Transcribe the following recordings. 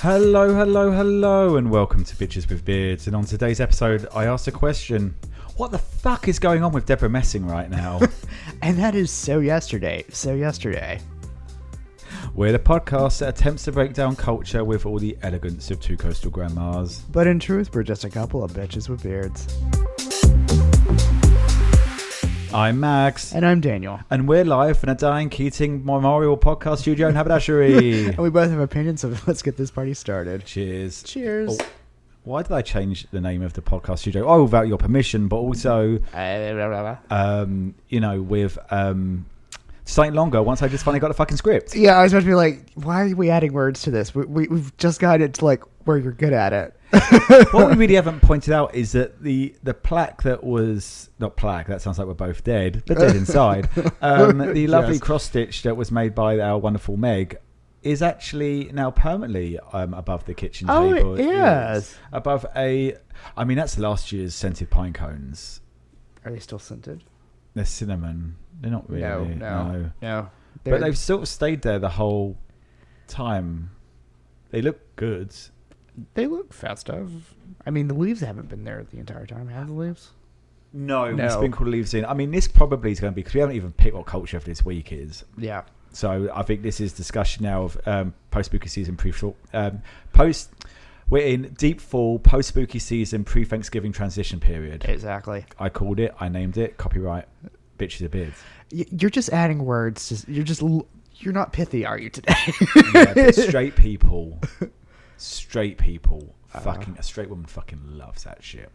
Hello, hello, hello, and welcome to Bitches with Beards. And on today's episode, I asked a question. What the fuck is going on with Deborah Messing right now? And that is so yesterday. We're the podcast that attempts to break down culture with all the elegance of two coastal grandmas. But in truth, we're just a couple of bitches with beards. I'm Max. And I'm Daniel. And we're live from a Diane Keaton Memorial Podcast Studio in Haberdashery. And we both have opinions, so let's get this party started. Cheers. Cheers. Oh, why did I change the name of the podcast studio? Oh, without your permission, but also, with something longer once I just finally got the fucking script. Yeah, I was about to be like, why are we adding words to this? We've just got it to like where you're good at it. What we really haven't pointed out is that the plaque that was not plaque, that sounds like we're both dead, but dead inside. The lovely cross stitch that was made by our wonderful Meg is actually now permanently above the kitchen table. Oh, yes. Above that's last year's scented pine cones. Are they still scented? They're cinnamon. They're not really. No. But they've sort of stayed there the whole time. They look good. They look festive. I mean, the leaves haven't been there the entire time, have the leaves? No. We sprinkle leaves in. I mean, this probably is going to be, because we haven't even picked what culture for this week is. Yeah. So I think this is discussion now of post-spooky season, we're in deep fall, post-spooky season, pre-Thanksgiving transition period. Exactly. I called it. I named it. Copyright. Bitches of Beards. You're just adding words. You're not pithy, are you, today? Yeah, but straight people, fucking a straight woman fucking loves that shit.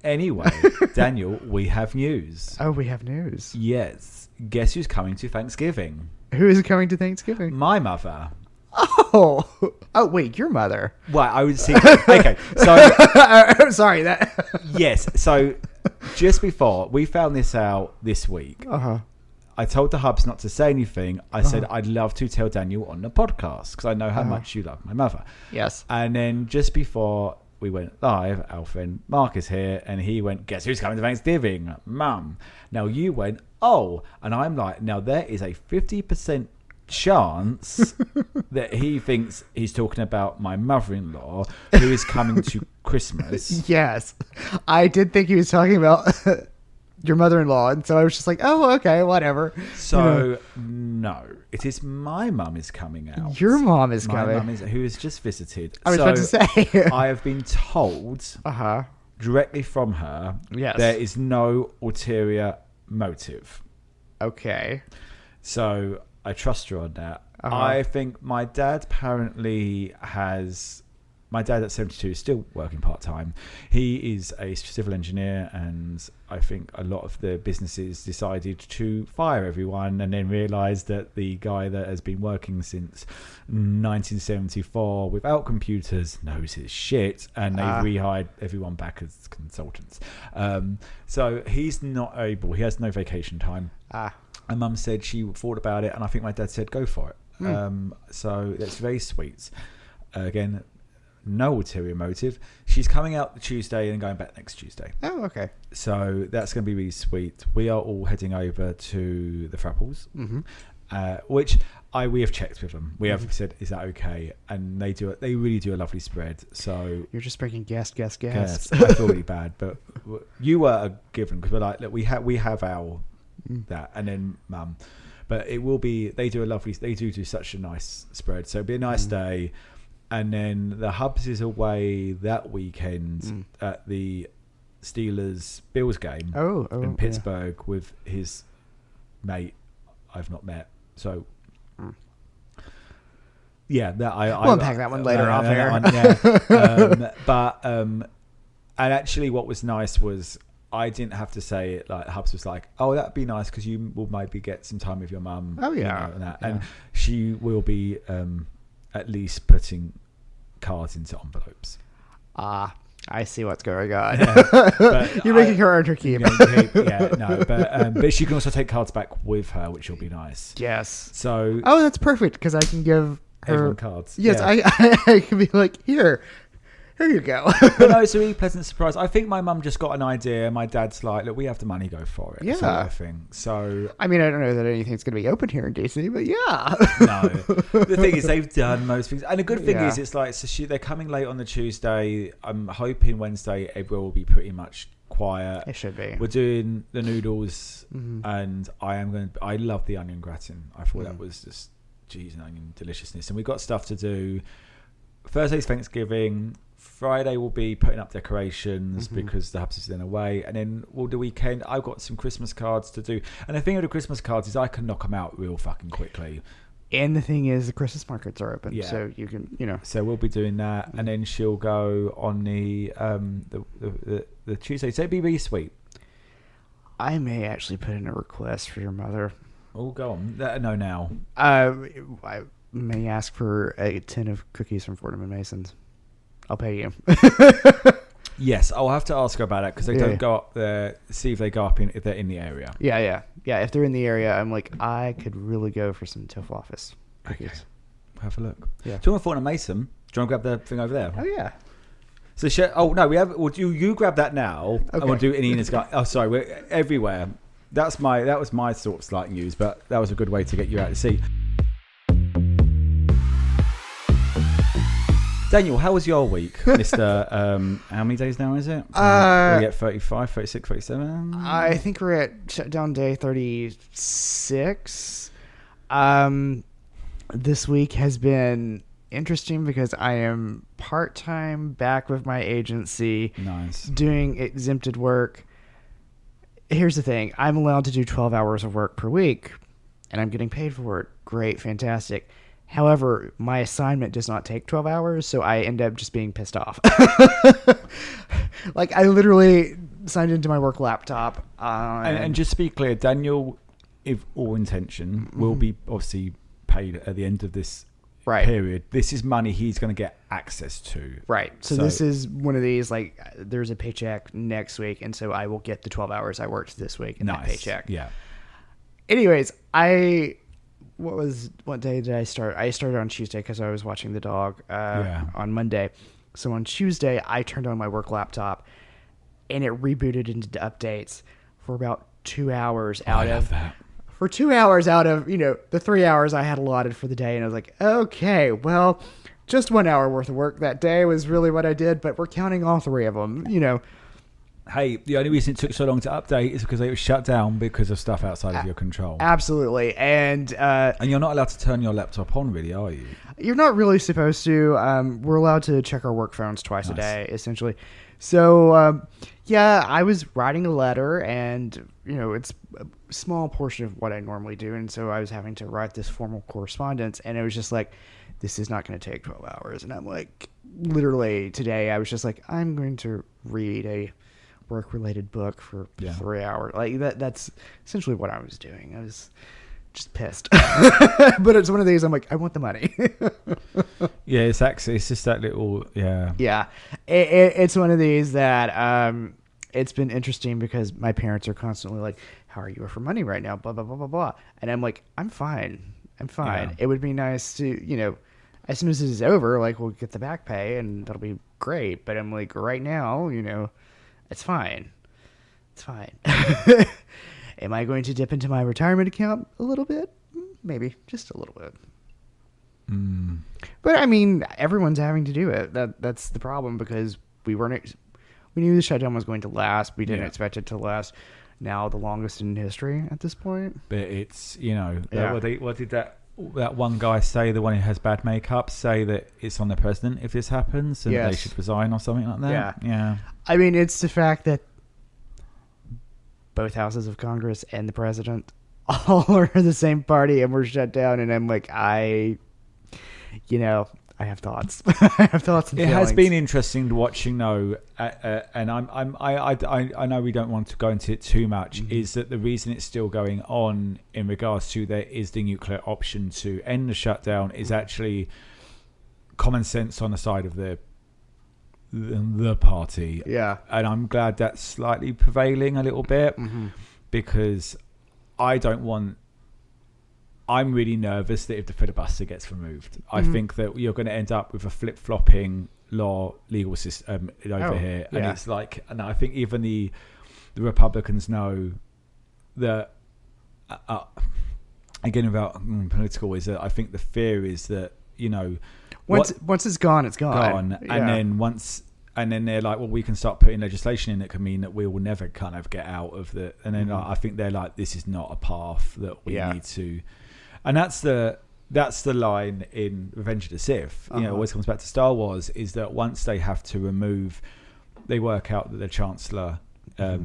Anyway, Daniel, we have news. Oh, we have news. Yes. Guess who's coming to Thanksgiving? Who is coming to Thanksgiving? My mother. Oh, wait, your mother. Well, I would see. Okay, so I'm sorry. Yes. So just before we found this out this week, I told the Hubs not to say anything. I said I'd love to tell Daniel on the podcast because I know how much you love my mother. Yes. And then just before we went live, our friend Mark is here, and he went, "Guess who's coming to Thanksgiving, Mum?" Now you went, "Oh," and I'm like, "Now there is a 50% chance that he thinks he's talking about my mother-in-law who is coming to Christmas." Yes, I did think he was talking about your mother-in-law, and so I was just like, "Oh, okay, whatever." So no, it is my mum is coming out. Your mom is coming. My mum who has just visited. I was about to say. I have been told directly from her. Yes. There is no ulterior motive. Okay. So I trust her on that. I think my dad apparently my dad at 72 is still working part-time. He is a civil engineer, and I think a lot of the businesses decided to fire everyone and then realised that the guy that has been working since 1974 without computers knows his shit, and they rehired everyone back as consultants. So he's not able, he has no vacation time. And Mum said she thought about it, and I think my dad said go for it. So that's very sweet. Again, no ulterior motive. She's coming out the Tuesday and going back next Tuesday. Oh, okay. So that's going to be really sweet. We are all heading over to the Frapples, which we have checked with them. We have said, is that okay? And they do it. They really do a lovely spread. So you're just bringing gas. I feel really bad, but you were a given, because we're like, look, we have our that, and then Mum. But it will be. They do such a nice spread. So it'll be a nice day. And then the Hubs is away that weekend at the Steelers-Bills game in Pittsburgh with his mate I've not met. So, yeah. We'll unpack that one later off air. And actually what was nice was I didn't have to say it. Like Hubs was like, "Oh, that'd be nice because you will maybe get some time with your mum." Oh yeah, and she will be at least putting cards into envelopes. I see what's going on. But you're making her earn her keep. But she can also take cards back with her, which will be nice. Yes. So. Oh, that's perfect because I can give her everyone cards. Yes, yeah. I can be like, here. here you go. But no, it's a really pleasant surprise. I think my mum just got an idea. My dad's like, look, we have the money, go for it. Yeah. Sort of thing. So I mean, I don't know that anything's going to be open here in DC, but yeah. no. The thing is, they've done most things. And the good thing Yeah. is, it's like, so they're coming late on the Tuesday. I'm hoping Wednesday, everywhere will be pretty much quiet. It should be. We're doing the noodles, and I love the onion gratin. I thought that was just cheese and onion deliciousness. And we've got stuff to do. Thursday's Thanksgiving. Friday will be putting up decorations because the hubs is then away, and then we'll do weekend. I've got some Christmas cards to do, and the thing with the Christmas cards is I can knock them out real fucking quickly. And the thing is, the Christmas markets are open, Yeah. so you can, you know. So we'll be doing that, and then she'll go on the Tuesday. So it'd be really sweet. I may actually put in a request for your mother. Oh, go on. No, now. I may ask for a tin of cookies from Fordham and Mason's. I'll pay you. Yes, I'll have to ask her about that because they don't go up there. See if they go up if they're in the area. Yeah. If they're in the area, I'm like, I could really go for some tofu office cookies. Okay. Have a look. Yeah. Do you want Fordham and Mason? Do you want to grab the thing over there? Oh yeah. So we have. Well, you grab that now, and we'll do it in Ina's guy. Oh, sorry, we're everywhere. That was my sort of slight news, but that was a good way to get you out to sea. Daniel, how was your week, Mr. How many days now is it? Are we at 35, 36, 37? I think we're at shutdown day 36. This week has been interesting because I am part-time back with my agency. Nice. Doing exempted work. Here's the thing. I'm allowed to do 12 hours of work per week, and I'm getting paid for it. Great, fantastic. However, my assignment does not take 12 hours, so I end up just being pissed off. Like, I literally signed into my work laptop. And just to be clear, Daniel, if all intention, will be obviously paid at the end of this period. This is money he's going to get access to. Right. So this is one of these, like, there's a paycheck next week, and so I will get the 12 hours I worked this week in that paycheck. Yeah. Anyways, what day did I start? I started on Tuesday because I was watching the dog on Monday. So on Tuesday, I turned on my work laptop, and it rebooted into updates for about 2 hours for 2 hours out of, the 3 hours I had allotted for the day. And I was like, okay, well, just 1 hour worth of work that day was really what I did, but we're counting all three of them, Hey, the only reason it took so long to update is because it was shut down because of stuff outside of your control. Absolutely. And you're not allowed to turn your laptop on, really, are you? You're not really supposed to. We're allowed to check our work phones twice a day, essentially. So, I was writing a letter, and, it's a small portion of what I normally do. And so I was having to write this formal correspondence, and it was just like, this is not going to take 12 hours. And I'm like, literally today, I was just like, I'm going to read a work-related book for 3 hours. Like that's essentially what I was doing. I was just pissed. But it's one of these, I'm like, I want the money. Yeah, it's just that little, Yeah. It's one of these that it's been interesting because my parents are constantly like, how are you for money right now? Blah, blah, blah, blah, blah. And I'm like, I'm fine. Yeah. It would be nice to, as soon as this is over, like, we'll get the back pay and that'll be great. But I'm like, right now, it's fine. It's fine. Am I going to dip into my retirement account a little bit? Maybe. Just a little bit. But, I mean, everyone's having to do it. That's the problem because we knew the shutdown was going to last. We didn't expect it to last. Now the longest in history at this point. But it's, what did that one guy say, the one who has bad makeup, say that it's on the president if this happens and they should resign or something like that? Yeah. I mean, it's the fact that both houses of Congress and the president all are the same party and we're shut down, and I'm like, I have thoughts. I have thoughts and feelings. It has been interesting watching, though, and I know we don't want to go into it too much, is that the reason it's still going on in regards to there is the nuclear option to end the shutdown is actually common sense on the side of the party. Yeah. And I'm glad that's slightly prevailing a little bit because I don't want I'm really nervous that if the filibuster gets removed, I think that you're going to end up with a flip-flopping legal system over here. And it's like, and I think even the Republicans know that, again, about political, is that I think the fear is that, once it's gone, it's gone. And then they're like, well, we can start putting legislation in that can mean that we will never kind of get out of the. And then I think they're like, this is not a path that we need to. And that's the line in Revenge of the Sith. It always comes back to Star Wars, is that once they have to remove, they work out that the Chancellor, the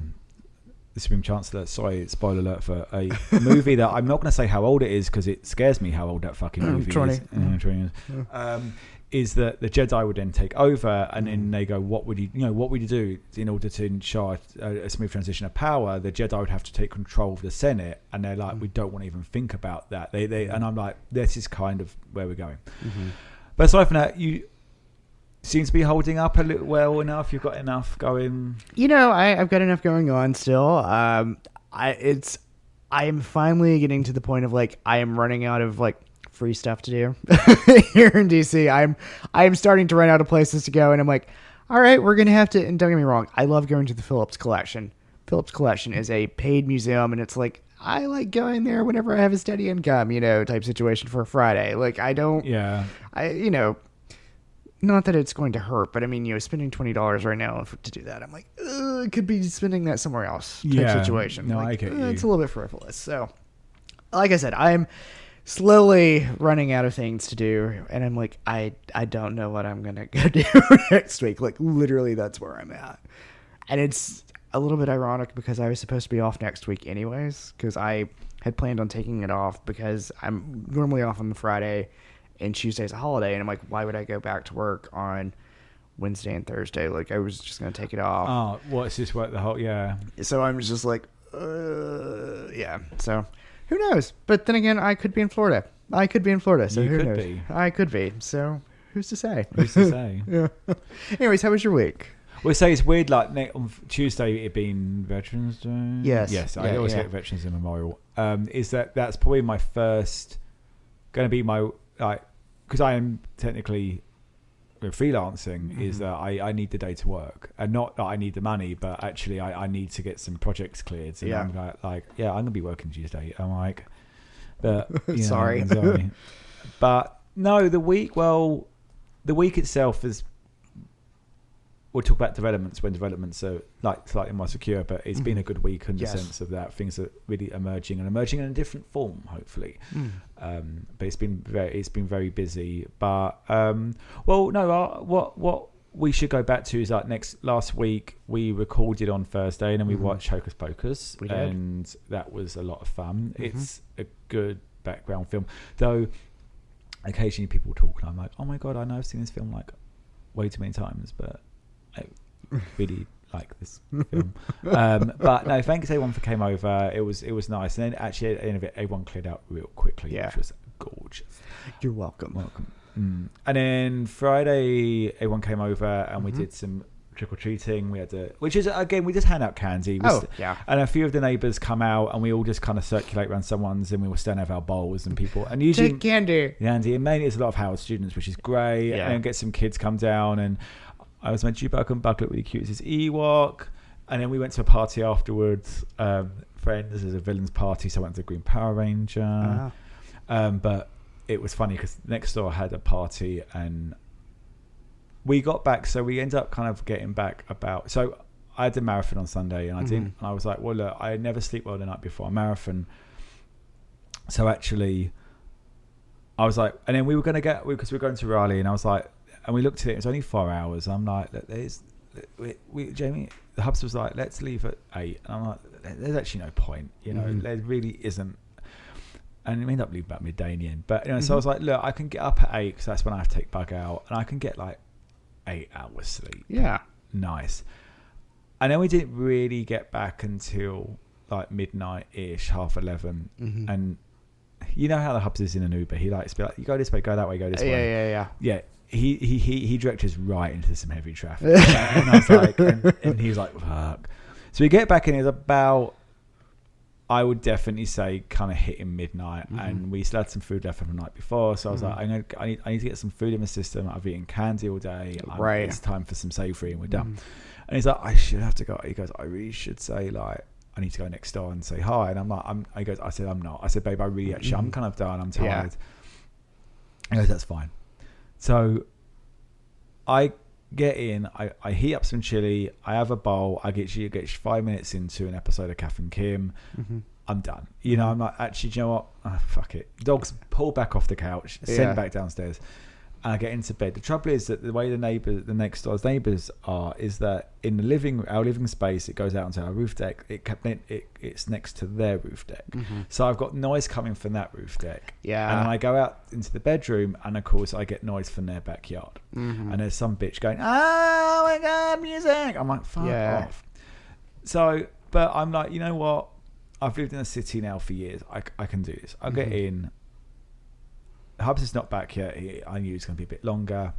Supreme Chancellor, sorry, spoiler alert for a movie that I'm not going to say how old it is because it scares me how old that fucking movie 20. is. 20 years. Is that the Jedi would then take over, and then they go, what would you do in order to ensure a smooth transition of power? The Jedi would have to take control of the Senate, and they're like, we don't want to even think about that. And I'm like, this is kind of where we're going. But aside from that, you seem to be holding up a little well enough. You've got enough going. I've got enough going on still. I am finally getting to the point of like I am running out of like free stuff to do here in DC. I'm starting to run out of places to go, and I'm like, all right, we're gonna have to. And don't get me wrong, I love going to the Phillips Collection. Phillips Collection is a paid museum, and it's like I like going there whenever I have a steady income, type situation for a Friday. Like I don't, not that it's going to hurt, but I mean, spending $20 right now to do that, I'm like, I could be spending that somewhere else. Type situation. No, like, I get you. It's a little bit frivolous. So, like I said, I'm slowly running out of things to do, and I'm like, I don't know what I'm gonna go do next week. Like literally, that's where I'm at, and it's a little bit ironic because I was supposed to be off next week anyways, because I had planned on taking it off because I'm normally off on the Friday, and Tuesday's a holiday, and I'm like, why would I go back to work on Wednesday and Thursday? Like I was just gonna take it off. Oh, what's this work the whole? Yeah. So I'm just like, yeah. So. Who knows? But then again, I could be in Florida. So who knows? I could be. So who's to say? Yeah. Anyways, how was your week? Well, say it's weird. Like on Tuesday, it being Veterans Day. Yes. I always get Veterans Day Memorial. Is that's probably my first going to be my because I am technically freelancing. Is that I need the day to work, and not that I need the money, but actually I need to get some projects cleared. And I'm I'm gonna be working Tuesday. I'm like, but sorry. But no, the week itself is. We'll talk about developments when developments are like slightly more secure, but it's been a good week in the sense of that things are really emerging in a different form, hopefully. But it's been very busy. But what we should go back to is last week we recorded on Thursday and then we watched Hocus Pocus, and that was a lot of fun. It's a good background film, though. Occasionally people talk and I'm like, oh my god, I know I've seen this film like way too many times, but I really like this film. But no, thanks everyone for came over. It was nice, and then actually at the end of it, everyone cleared out real quickly, which was gorgeous. You're welcome. And then Friday, everyone came over and we did some trick or treating. We had we just hand out candy. And a few of the neighbours come out, and we all just kind of circulate around someone's, and we will stand have our bowls and people. And usually take candy. Candy, and mainly it's a lot of Howard students, which is great. And then get some kids come down and. I was meant to Chewbacca and Bug looked really cute as his Ewok. And then we went to a party afterwards. Friends, there's a villain's party, so I went to the Green Power Ranger. But it was funny because next door had a party and we got back. So we ended up kind of getting back about. So I had a marathon on Sunday and I didn't. And I was like, well, look, I never sleep well the night before a marathon. So actually, I was like, and then we were going to because we were going to Raleigh, and I was like, and we looked at it, it was only 4 hours. I'm like, Jamie, the hubs was like, let's leave at 8. And I'm like, there's actually no point, there really isn't. And we ended up leaving about midday in the end. But, so I was like, look, I can get up at 8 because that's when I have to take Bug out. And I can get like 8 hours sleep. Yeah. Nice. And then we didn't really get back until like midnight-ish, 11:30. And you know how the hubs is in an Uber. He likes to be like, you go this way, go that way, go this way. Yeah. He directed us right into some heavy traffic. And I was like, and he was like, fuck. So we get back and it's about I would definitely say kind of hitting midnight, and we still had some food left from the night before. So I was like, I need to get some food in my system. I've eaten candy all day. It's time for some savoury, and we're done. And he's like, I should have to go. He goes, I really should say like, I need to go next door and say hi. And I'm like, I said, I'm not. I said, babe, I really actually, I'm kind of done. I'm tired. He goes, that's fine. So I get in, I heat up some chili, I have a bowl, I get 5 minutes into an episode of Kath and Kim. I'm done. You know, I'm like, actually, do you know what? Oh, fuck it. Dogs pull back off the couch, send back downstairs, and I get into bed. The trouble is that the way the next door's neighbours are is that in our living space, it goes out onto our roof deck. It's next to their roof deck. So I've got noise coming from that roof deck. Yeah. And then I go out into the bedroom, and of course I get noise from their backyard. And there's some bitch going, oh my God, music. I'm like, fuck off. So, but I'm like, you know what? I've lived in a city now for years. I can do this. I'll get in. Hubs is not back yet. I knew it was going to be a bit longer.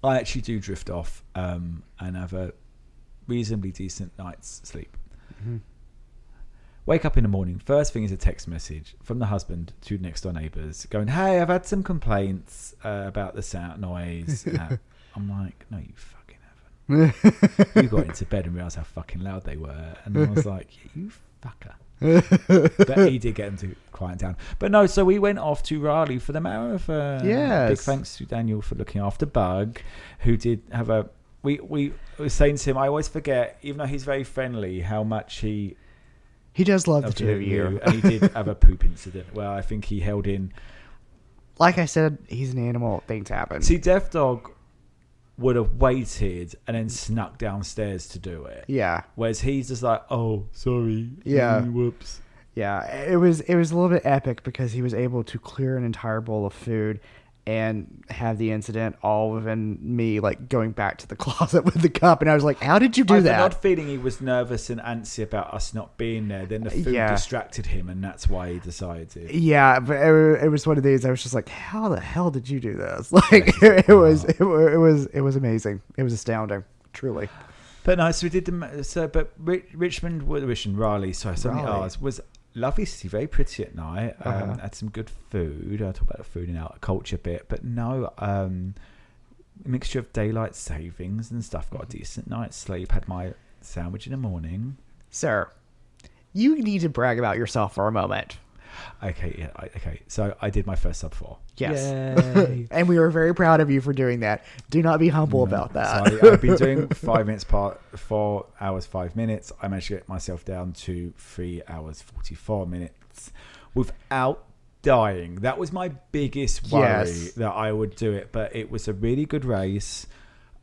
I actually do drift off and have a reasonably decent night's sleep. Wake up in the morning. First thing is a text message from the husband to next door neighbours going, hey, I've had some complaints about the sound noise. I'm like, no, you fucking haven't. You got into bed and realised how fucking loud they were. And I was like, yeah, you fucker. But he did get them to quiet down. But no, so we went off to Raleigh for the marathon. Big thanks to Daniel for looking after Bug, who did have a we were saying to him, I always forget, even though he's very friendly, how much he does love the two of you. And he did have a poop incident where I think he held in. Like I said, he's an animal. Things happen. See, Death Dog would have waited and then snuck downstairs to do it. Yeah. Whereas he's just like, oh, sorry. Yeah. Whoops. Yeah. It was a little bit epic because he was able to clear an entire bowl of food and have the incident all within me, like, going back to the closet with the cup. And I was like, how did you do that? I had an odd feeling he was nervous and antsy about us not being there. Then the food distracted him, and that's why he decided. Yeah, but it was one of these. I was just like, how the hell did you do this? Like, it was amazing. It was astounding, truly. But no, so we did but Richmond, Raleigh, sorry, something ours was lovely city, very pretty at night. Had some good food. I'll talk about the food in our culture bit, but no, a mixture of daylight savings and stuff. Got a decent night's sleep. Had my sandwich in the morning. Sir, you need to brag about yourself for a moment. Okay. So I did my first sub 4. Yes. And we were very proud of you for doing that. Do not be humble about that. So I've been doing 5 minutes 4 hours 5 minutes. I managed to get myself down to 3 hours 44 minutes without dying. That was my biggest worry, that I would do it. But it was a really good race.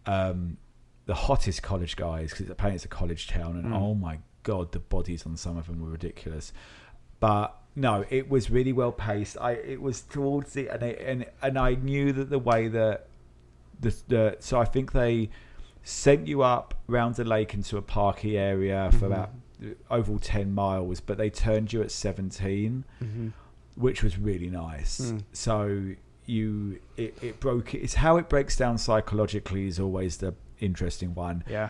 The hottest college guys, because apparently it's a college town, and oh my God, the bodies on some of them were ridiculous. But no, it was really well paced. It was towards the and I knew that the way that so I think they sent you up round the lake into a parky area for about overall 10 miles, but they turned you at 17, which was really nice. So it broke. It's how it breaks down psychologically is always the interesting one. Yeah,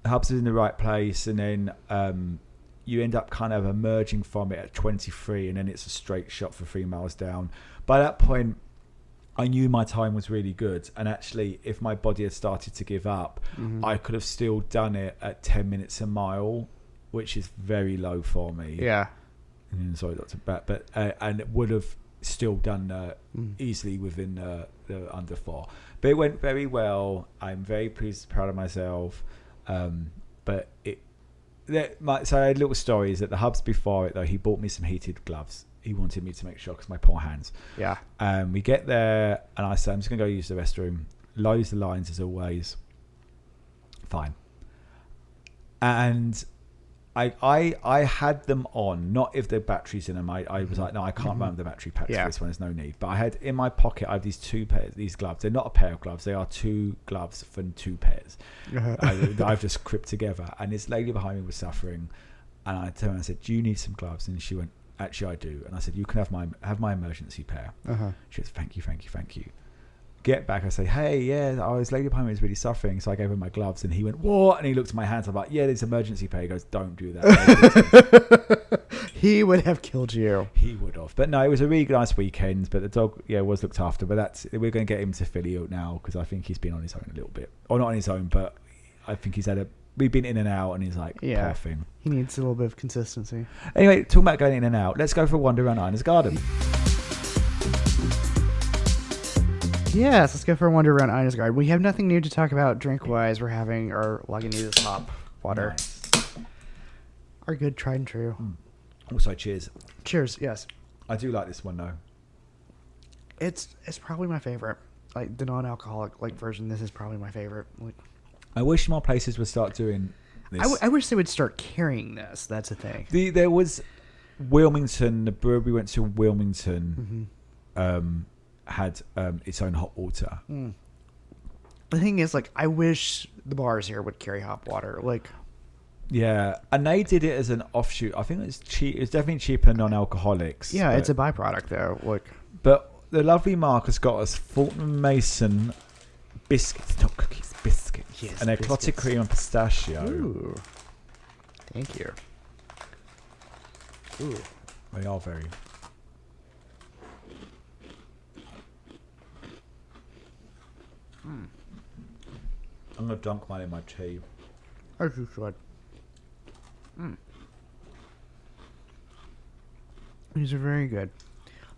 Hubs is in the right place, and then you end up kind of emerging from it at 23, and then it's a straight shot for 3 miles down. By that point, I knew my time was really good, and actually, if my body had started to give up, I could have still done it at 10 minutes a mile, which is very low for me. Yeah. Sorry, Dr. Bat, but and it would have still done easily within the under 4. But it went very well. I'm very proud of myself. But so I had little stories at the Hubs before it, though. He bought me some heated gloves. He wanted me to make sure, because my poor hands. Yeah. We get there, and I say, I'm just going to go use the restroom. Loads of lines as always. Fine. And I had them on, not if the batteries in them. I was like, no, I can't run the battery packs for this one. There's no need. But I had in my pocket, I have these gloves. They're not a pair of gloves. They are 2 gloves for 2 pairs. I've just cribbed together. And this lady behind me was suffering. And I turned and I said, do you need some gloves? And she went, actually, I do. And I said, you can have my emergency pair. She goes, thank you. Get back, I say, hey, this lady behind me is really suffering. So I gave him my gloves, and he went, what? And he looked at my hands. I'm like, yeah, this emergency pair. He goes, don't do that. He would have killed you. He would have. But no, it was a really nice weekend. But the dog, was looked after. But we're going to get him to Philly now because I think he's been on his own a little bit. Or not on his own, but I think we've been in and out and he's like coughing. He needs a little bit of consistency. Anyway, talking about going in and out, let's go for a wander around Ina's garden. Yes, let's go for a wander around Ina's garden. We have nothing new to talk about drink-wise. We're having our Lagunitas hop water. Nice. Our good tried and true. Also, cheers. Cheers, yes. I do like this one though. It's probably my favorite. Like the non-alcoholic version, this is probably my favorite. I wish more places would start doing this. I wish they would start carrying this. That's the thing. There was Wilmington, the brewery we went to Wilmington, had its own hot water. The thing is, I wish the bars here would carry hot water. Yeah, and they did it as an offshoot. I think it's cheap. It's definitely cheaper than non-alcoholics. Yeah, it's a byproduct though. But the lovely Marcus got us Fulton Mason biscuits, not cookies, biscuits, yes, and they're clotted cream and pistachio. Ooh, thank you. Ooh, they are very. I'm gonna dunk mine in my tea. as you should. These are very good.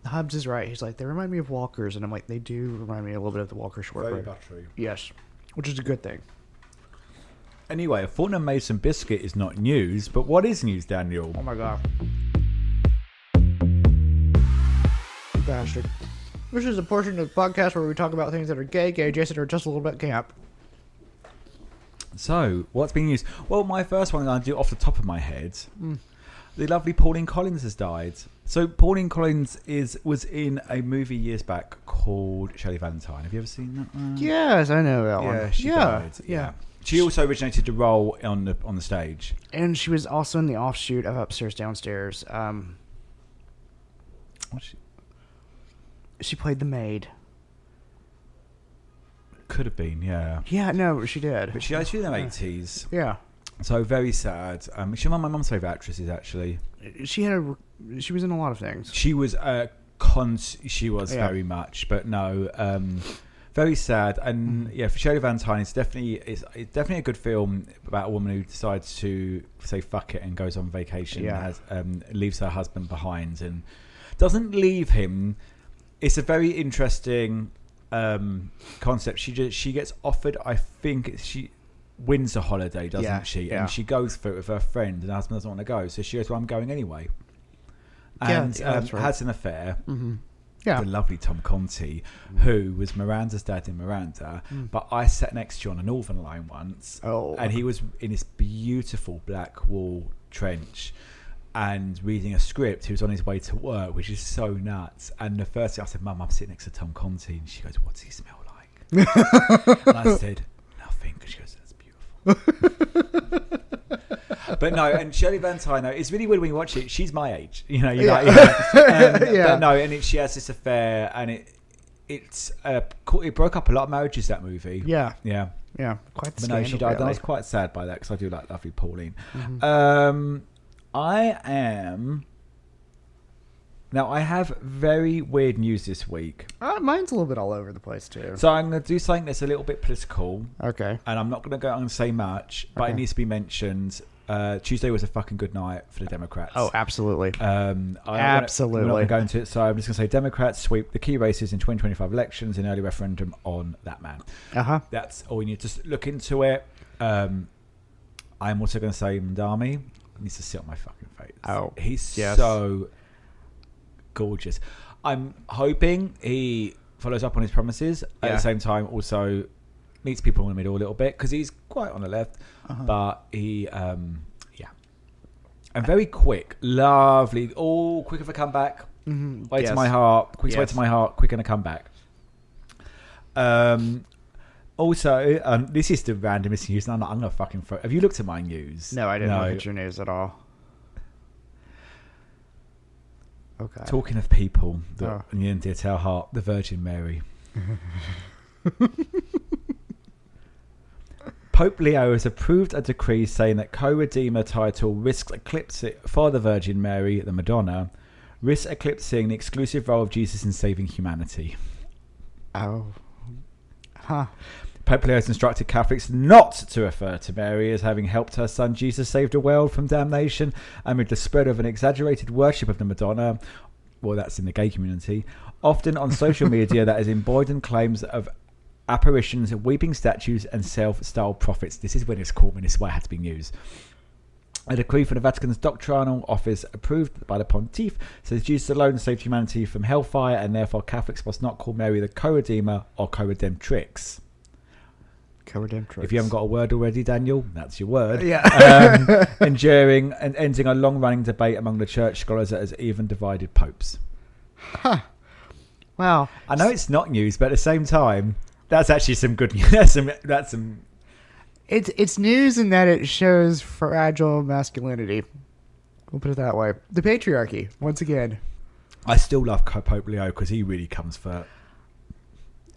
Hobbs is right. He's like, they remind me of Walkers, and I'm like, they do remind me a little bit of the Walker shortbread. Very buttery. Yes, which is a good thing. Anyway, a Fulton and Mason biscuit is not news, but what is news, Daniel? Oh my god. Bastard. This is a portion of the podcast where we talk about things that are gay adjacent, or just a little bit camp. So, what's been news? Well, my first one I'll do off the top of my head. The lovely Pauline Collins has died. So, Pauline Collins was in a movie years back called Shirley Valentine. Have you ever seen that one? Yes, I know that one. She died. Yeah. She also originated the role on the stage. And she was also in the offshoot of Upstairs Downstairs. She played the maid. Could have been, yeah. Yeah, no, she did. But she died in her 80s. Yeah. So very sad. She's one of my mum's favourite actresses, actually. She was in a lot of things. She was very much, but no, very sad. And for Shirley Valentine, it's definitely a good film about a woman who decides to say fuck it and goes on vacation. And leaves her husband behind and doesn't leave him. It's a very interesting concept. She gets offered, I think she wins a holiday, doesn't she? Yeah. And she goes for it with her friend, and her husband doesn't want to go, so she goes, well, I'm going anyway. And that's right. has an affair. Yeah. The lovely Tom Conti, who was Miranda's dad in Miranda, but I sat next to you on a Northern Line once, and he was in this beautiful black wool trench and reading a script. He was on his way to work, which is so nuts. And the first thing I said, Mum, I'm sitting next to Tom Conti, and she goes, what's he smell like? And I said, nothing. And she goes, that's beautiful. But no, and Shirley Valentine, though, it's really weird when you watch it. She's my age, But no, and she has this affair, and it broke up a lot of marriages, that movie. Yeah. Quite. But no, she died. And I was quite sad by that because I do like lovely Pauline. I have very weird news this week. Mine's a little bit all over the place too. So I'm going to do something that's a little bit political. Okay. And I'm not going to go on and say much, but it needs to be mentioned. Tuesday was a fucking good night for the Democrats. Oh, absolutely. Absolutely. We're not going to go into it, so I'm just going to say Democrats sweep the key races in 2025 elections in early referendum on that man. That's all you need to look into it. I'm also going to say Mandami needs to sit on my fucking face. Oh, he's so gorgeous. I'm hoping he follows up on his promises. At the same time, also meets people in the middle a little bit, because he's quite on the left, but he, and very quick, lovely, all quick of a comeback. Way to my heart, quick way to my heart, quick in a comeback. Also, this is the randomest news, and I'm gonna fucking throw. Have you looked at my news? No, I didn't look at your news at all. Okay. Talking of people that near and dear to our heart, the Virgin Mary. Pope Leo has approved a decree saying that co-redeemer title risks eclipsing for the Virgin Mary, the Madonna, risks eclipsing the exclusive role of Jesus in saving humanity. Oh. Huh. Pope Leo has instructed Catholics not to refer to Mary as having helped her son Jesus save the world from damnation amid the spread of an exaggerated worship of the Madonna, well, that's in the gay community, often on social media that has emboldened claims of apparitions, weeping statues, and self-styled prophets. This is when it's caught, when this is why it had to be news. A decree from the Vatican's doctrinal office approved by the Pontiff says Jesus alone saved humanity from hellfire, and therefore Catholics must not call Mary the co-redeemer or co-redemptrix. Co-redemptrix. If you haven't got a word already, Daniel, that's your word. Yeah. Enduring and ending a long-running debate among the church scholars that has even divided popes. Huh. Wow. I know it's not news, but at the same time, that's actually some good news. That's some. It's news in that it shows fragile masculinity. We'll put it that way. The patriarchy, once again. I still love Pope Leo because he really comes for.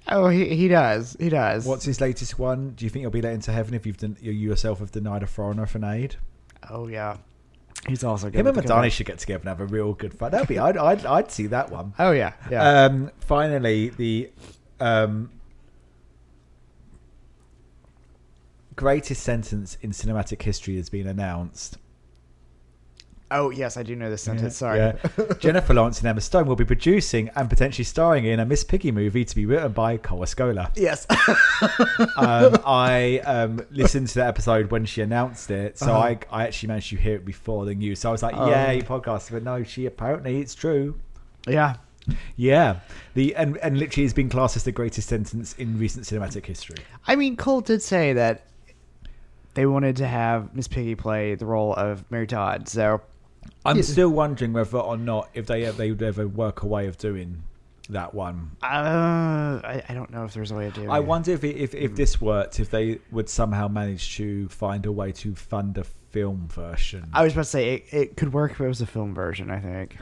Oh, he does. He does. What's his latest one? Do you think you'll be let into heaven if you yourself have denied a foreigner an aid? Oh yeah, he's also good. Him and Madeline should get together and have a real good fight. That'd be. I'd see that one. Oh yeah, yeah. Finally, the greatest sentence in cinematic history has been announced. Oh, yes, I do know this sentence. Sorry. Yeah. Jennifer Lawrence and Emma Stone will be producing and potentially starring in a Miss Piggy movie to be written by Cole Escola. Yes. I listened to that episode when she announced it, so I actually managed to hear it before the news. So I was like, yay, podcast. But no, it's true. Yeah. Yeah. And literally has been classed as the greatest sentence in recent cinematic history. I mean, Cole did say that they wanted to have Miss Piggy play the role of Mary Todd, so... I'm still wondering whether or not if they would ever work a way of doing that one. I don't know if there's a way of doing it. I wonder if this worked, if they would somehow manage to find a way to fund a film version. I was about to say it could work if it was a film version, I think.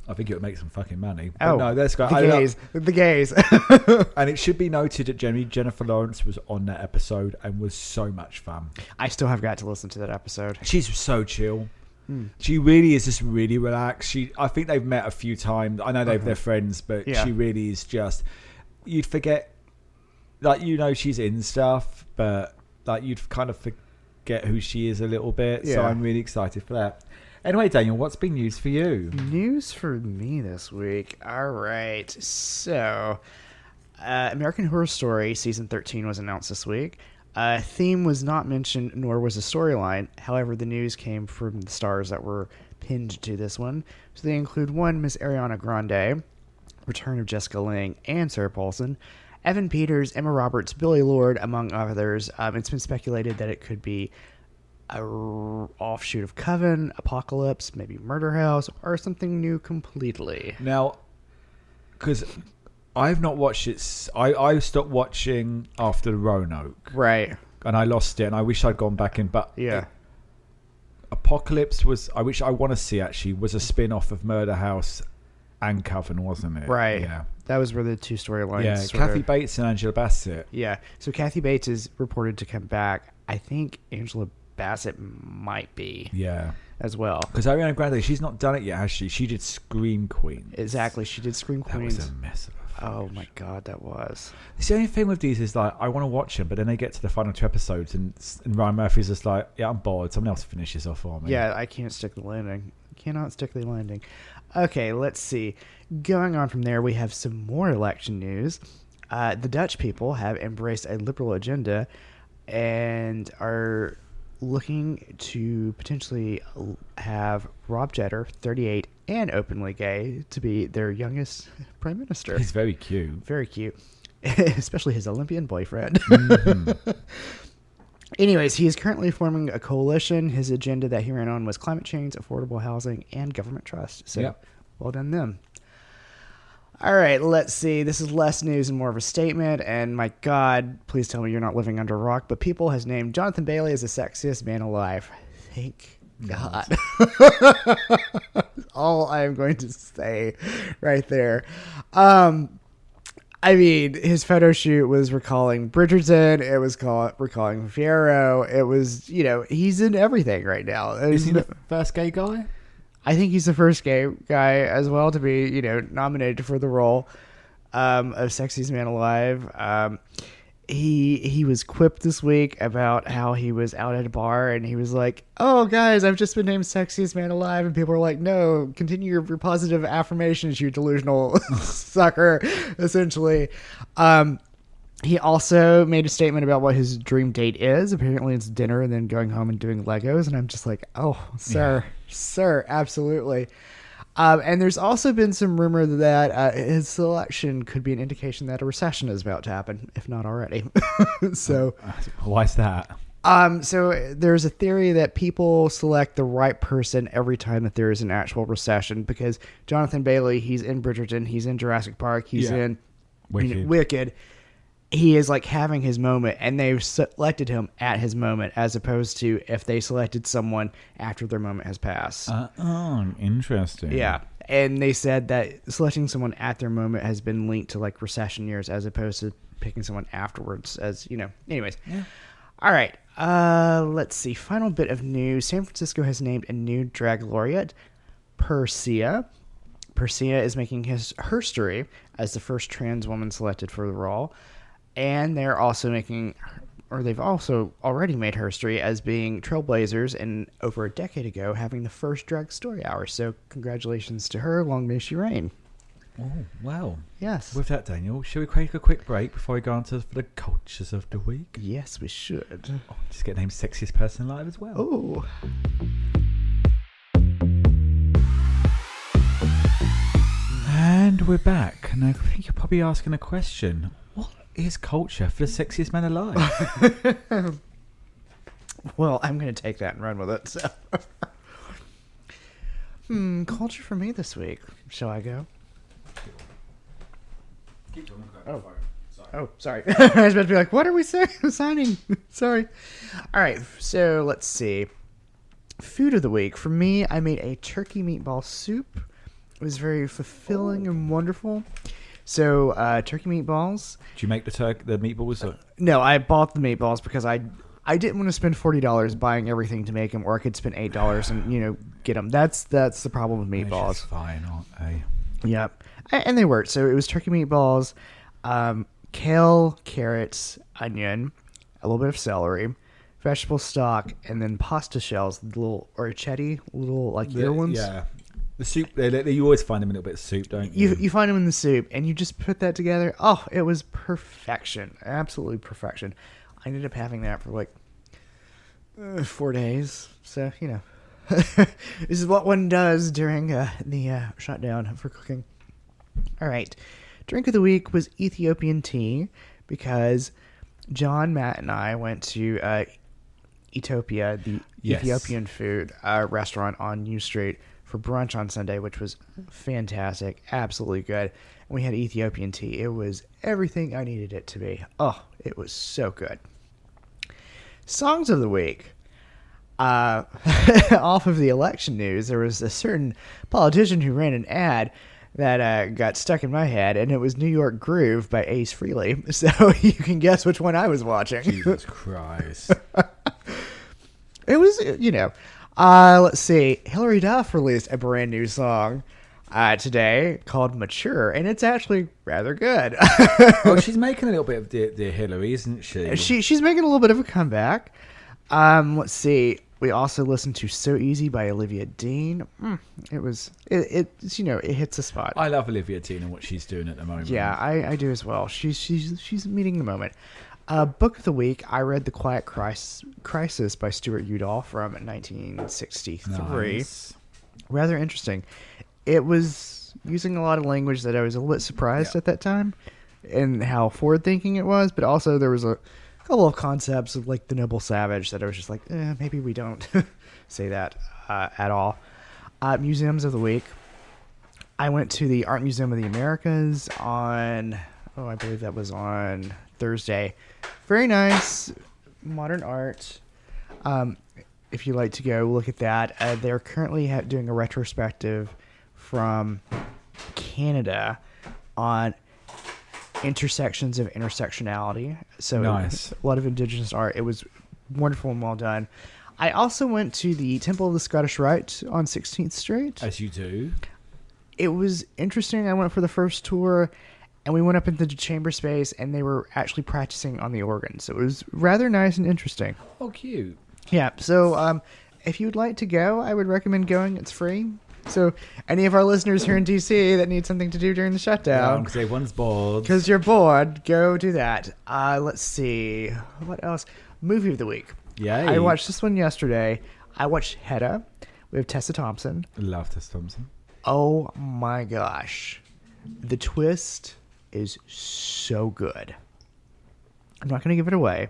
I think it would make some fucking money. But no, that's great. The gays. And it should be noted that Jennifer Lawrence was on that episode and was so much fun. I still have got to listen to that episode. She's so chill. She really is just really relaxed. I think they've met a few times. I know they're friends, but she really is just... You'd forget... Like, she's in stuff, but like you'd kind of forget who she is a little bit. Yeah. So I'm really excited for that. Anyway, Daniel, what's been news for you? News for me this week. All right. So, American Horror Story Season 13 was announced this week. Theme was not mentioned, nor was a storyline. However, the news came from the stars that were pinned to this one. So they include one, Miss Ariana Grande, return of Jessica Lange and Sarah Paulson, Evan Peters, Emma Roberts, Billy Lord, among others. It's been speculated that it could be a offshoot of Coven, Apocalypse, maybe Murder House, or something new completely. Now, because I've not watched it. I stopped watching after the Roanoke. Right. And I lost it, and I wish I'd gone back in. But yeah, Apocalypse was, I want to see actually, was a spin-off of Murder House and Coven, wasn't it? Right. Yeah. That was where the two storylines. Yeah, Kathy Bates and Angela Bassett. Yeah. So Kathy Bates is reported to come back. I think Angela Bassett might be. Yeah. As well. Because Ariana Grande, she's not done it yet, has she? She did Scream Queens. Exactly. She did Scream Queens. That was a mess of a Oh my god, that was. The only thing with these is like I want to watch them, but then they get to the final 2 episodes, and Ryan Murphy's just like, yeah, I'm bored. Someone else finishes off for me. Yeah, I can't stick the landing. Cannot stick the landing. Okay, let's see. Going on from there, we have some more election news. The Dutch people have embraced a liberal agenda and are looking to potentially have Rob Jeter, 38, and openly gay, to be their youngest prime minister. He's very cute. Very cute. Especially his Olympian boyfriend. Mm-hmm. Anyways, he is currently forming a coalition. His agenda that he ran on was climate change, affordable housing, and government trust. So, well done them. All right, let's see. This is less news and more of a statement. And my God, please tell me you're not living under a rock. But People has named Jonathan Bailey as the sexiest man alive. Thank God. All I am going to say right there. I mean, his photo shoot was recalling Bridgerton. It was recalling Fierro. It was, he's in everything right now. Is he the first gay guy? I think he's the first gay guy as well to be, nominated for the role of Sexiest Man Alive. He was quipped this week about how he was out at a bar and he was like, "Oh, guys, I've just been named Sexiest Man Alive." And people were like, "No, continue your positive affirmations, you delusional sucker," essentially. He also made a statement about what his dream date is. Apparently it's dinner and then going home and doing Legos. And I'm just like, oh, sir, absolutely. And there's also been some rumor that his selection could be an indication that a recession is about to happen, if not already. So, why's that? So there's a theory that people select the right person every time that there is an actual recession, because Jonathan Bailey, he's in Bridgerton, he's in Jurassic Park, he's in Wicked. He is like having his moment, and they've selected him at his moment, as opposed to if they selected someone after their moment has passed. Interesting. Yeah. And they said that selecting someone at their moment has been linked to like recession years, as opposed to picking someone afterwards, as anyways. Yeah. All right. Let's see. Final bit of news. San Francisco has named a new drag laureate, Persia. Persia is making history as the first trans woman selected for the role. And they're also they've also already made history as being trailblazers and over a decade ago having the first drag story hour. So congratulations to her. Long may she reign. Oh, wow. Yes. With that, Daniel, shall we take a quick break before we go on to the cultures of the week? Yes, we should. Oh, just get named Sexiest Person Alive as well. Oh. And we're back. And I think you're probably asking a question. What is culture for the Sexiest Man Alive? Well, I'm going to take that and run with it. So. Culture for me this week. Shall I go? Sorry. I was about to be like, what are we signing? Sorry. All right, so let's see. Food of the week. For me, I made a turkey meatball soup. It was very fulfilling and wonderful. So, turkey meatballs. Did you make the meatballs? No, I bought the meatballs because I didn't want to spend $40 buying everything to make them, or I could spend $8 and get them. That's the problem with meatballs. They're just fine, aren't they? Yep, and they worked. So it was turkey meatballs, kale, carrots, onion, a little bit of celery, vegetable stock, and then pasta shells, the little orecchiette, little like ear ones. Yeah. The soup, you always find them in a little bit of soup, don't you? You find them in the soup, and you just put that together. Oh, it was perfection. Absolute perfection. I ended up having that for like 4 days. So, this is what one does during the shutdown for cooking. All right. Drink of the week was Ethiopian tea, because John, Matt, and I went to Ethiopia, the Ethiopian food restaurant on U Street, for brunch on Sunday, which was fantastic, absolutely good. And we had Ethiopian tea. It was everything I needed it to be. Oh, it was so good. Songs of the week. Off of the election news, there was a certain politician who ran an ad that got stuck in my head, and it was New York Groove by Ace Frehley. So you can guess which one I was watching. Jesus Christ. It was, let's see. Hilary Duff released a brand new song today called Mature, and it's actually rather good. Well, she's making a little bit of Dear Hillary, isn't she? She's making a little bit of a comeback. Let's see. We also listened to So Easy by Olivia Dean. It hits a spot. I love Olivia Dean and what she's doing at the moment. Yeah, I do as well. She's meeting the moment. Book of the week, I read The Quiet Crisis by Stuart Udall from 1963. Nice. Rather interesting. It was using a lot of language that I was a little bit surprised at that time, and how forward-thinking it was, but also there was a couple of concepts of like the noble savage that I was just like, maybe we don't say that at all. Museums of the week. I went to the Art Museum of the Americas on, I believe that was on Thursday. Very nice modern art. If you'd like to go look at that, they're currently doing a retrospective from Canada on intersections of intersectionality. So Nice. a lot of indigenous art. It was wonderful and well done. I also went to the Temple of the Scottish Rite on 16th Street. As you do. It was interesting. I went for the first tour, and we went up into the chamber space, and they were actually practicing on the organ. So it was rather nice and interesting. Oh, cute. Yeah. So if you'd like to go, I would recommend going. It's free. So any of our listeners here in DC that need something to do during the shutdown, Because everyone's bored. because you're bored, go do that. Let's see. What else? Movie of the week. Yay. I watched this one yesterday. I watched Hedda with Tessa Thompson. Love Tess Thompson. Oh my gosh. The twist is so good. I'm not going to give it away.